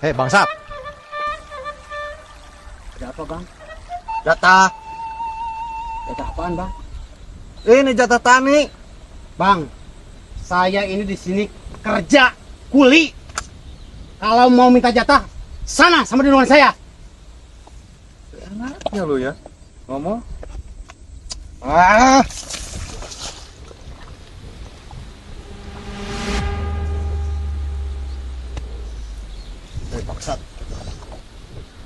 Hei bangsat. Ada apa bang? Jatah. Jatah apaan bang? Ini jatah tani. Bang, saya ini di sini kerja kuli. Kalau mau minta jatah, sana sama di ruangan saya. Enaknya lu ya ngomong. Ah, Hei bangsat.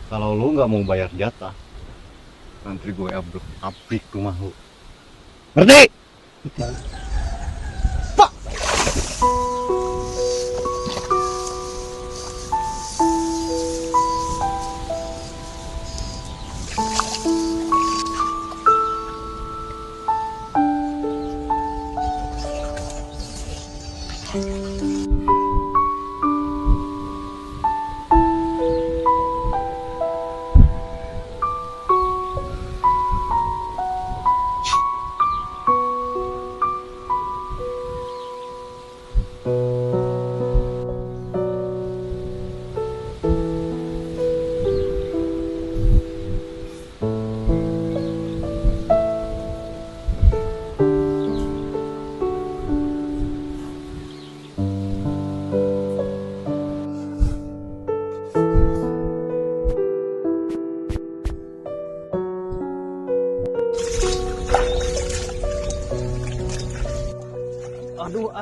Kalau lu nggak mau bayar jatah, nanti gue abrik rumah lu. Ngerti? Pak.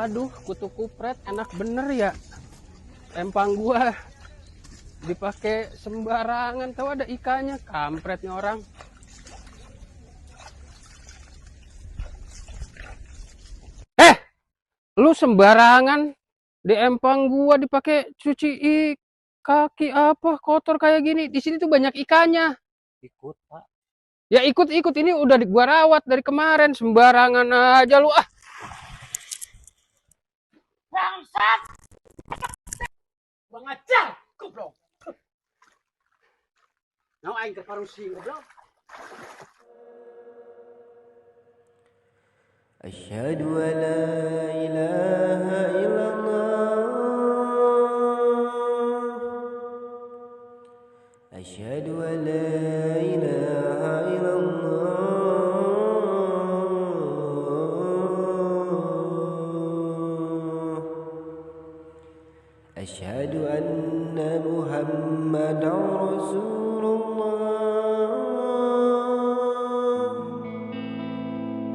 Aduh, kutu kupret enak bener ya. Empang gua dipakai sembarangan, tahu ada ikannya, kampretnya orang. Lu sembarangan di empang gua dipakai cuci kaki apa kotor kayak gini. Di sini tuh banyak ikannya. Ikut Pak. Ya ikut ini udah gua rawat dari kemarin, sembarangan aja lu ah. Bangsat. Bang ajar, goblok. Now aing ke parung sing goblok. أشهد أن لا إله إلا الله أشهد أن لا إله إلا الله أشهد أن محمدا رسول الله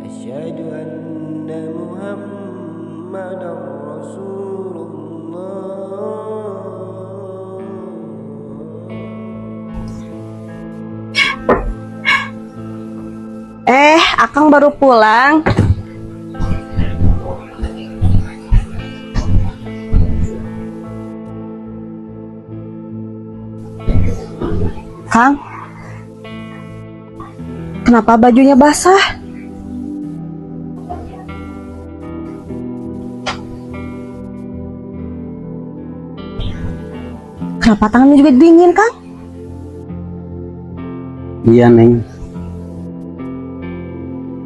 أشهد أن محمدا رسول الله Akang baru pulang. Kang, kenapa bajunya basah? Kenapa tangannya juga dingin, Kang? Iya Neng.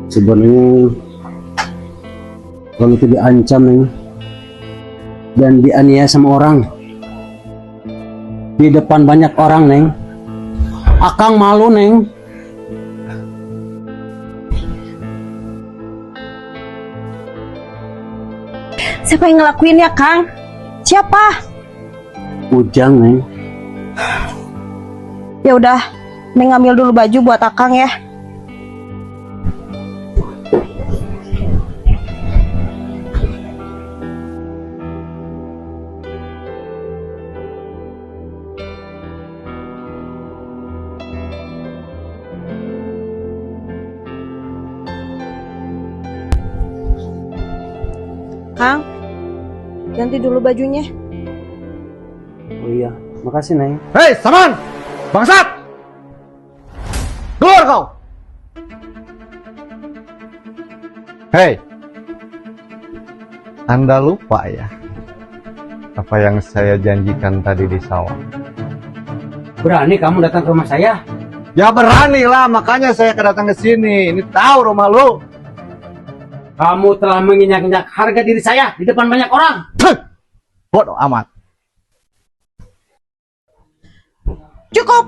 Sebenarnya kalau itu diancam Neng dan dianiaya sama orang di depan banyak orang Neng, akang malu Neng. Siapa yang ngelakuin ya, Kang? Siapa? Ujang Neng. Ya udah, Neng ngambil dulu baju buat Akang ya. Kang, ganti dulu bajunya. Oh iya, makasih Neng. Hei Saman, bangsat. Keluar kau. Hei, Anda lupa ya apa yang saya janjikan tadi di sawah? Berani kamu datang ke rumah saya? Ya berani lah, makanya saya kedatang ke sini. Ini tahu rumah lu. Kamu telah menginjak-injak harga diri saya di depan banyak orang. Bodoh amat. Cukup.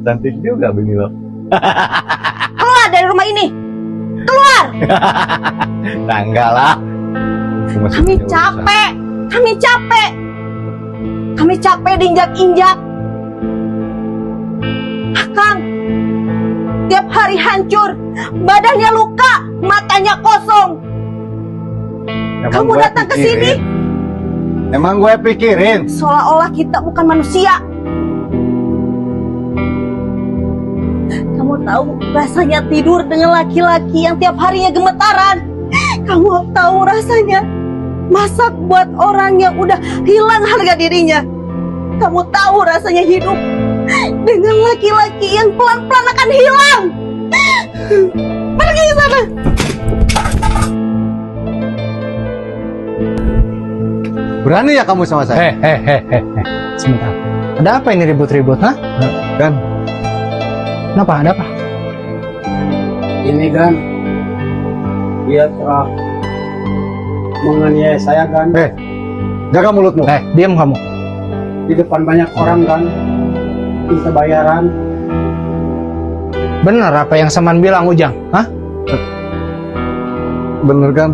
Cantik juga bini lo. Keluar dari rumah ini. Keluar. Nah, enggak lah. Aku masih Kami punya urusan. capek. Kami capek. Kami capek diinjak-injak. Kang, tiap hari hancur. Badannya luka, matanya kosong. Emang Kamu gue datang ke pikirin. sini Emang gue pikirin. seolah-olah kita bukan manusia. Kamu tahu rasanya tidur dengan laki-laki yang tiap harinya gemetaran. Kamu tahu rasanya masak buat orang yang udah hilang harga dirinya. Kamu tahu rasanya hidup dengan laki-laki yang pelan-pelan akan hilang. Pergi ke sana. Berani ya kamu sama saya? Sebentar. Ada apa ini ribut-ribut, ha? Kan? Kenapa? Ada apa? Ini kan dia telah menganiaya saya kan Jaga mulutmu. Diam kamu. di depan banyak orang kan, minta bayaran. Benar apa yang Saman bilang, Ujang? Hah? Bener kan?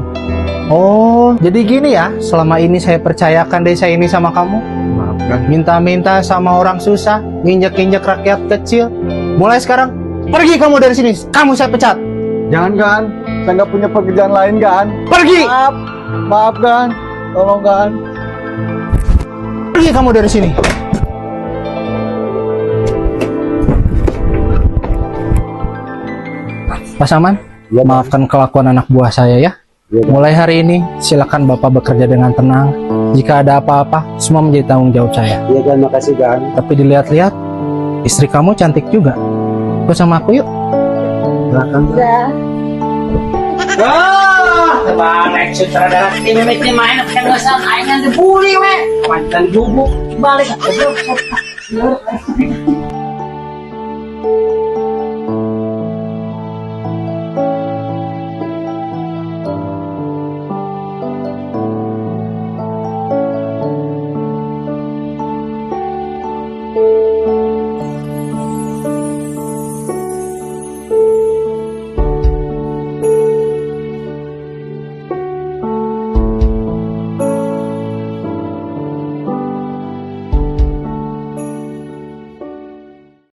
Oh, jadi gini ya, selama ini saya percayakan desa ini sama kamu. Maafkan. Minta-minta sama orang susah, nginjek-injek rakyat kecil. Mulai sekarang, pergi kamu dari sini. Kamu saya pecat. Jangan kan? Saya nggak punya pekerjaan lain kan? Pergi! Maaf kan? Tolong kan? Pergi kamu dari sini. Pak Saman, maafkan kelakuan anak buah saya ya. Mulai hari ini, silakan Bapak bekerja dengan tenang. Jika ada apa-apa, semua menjadi tanggung jawab saya. Iya kan, makasih kan. Tapi dilihat-lihat, istri kamu cantik juga. Ikut sama aku yuk. Silakan. Udah. Balik sutradara tim ini main pakai ngesan aing yang dibully we. Mantan bubuk balik.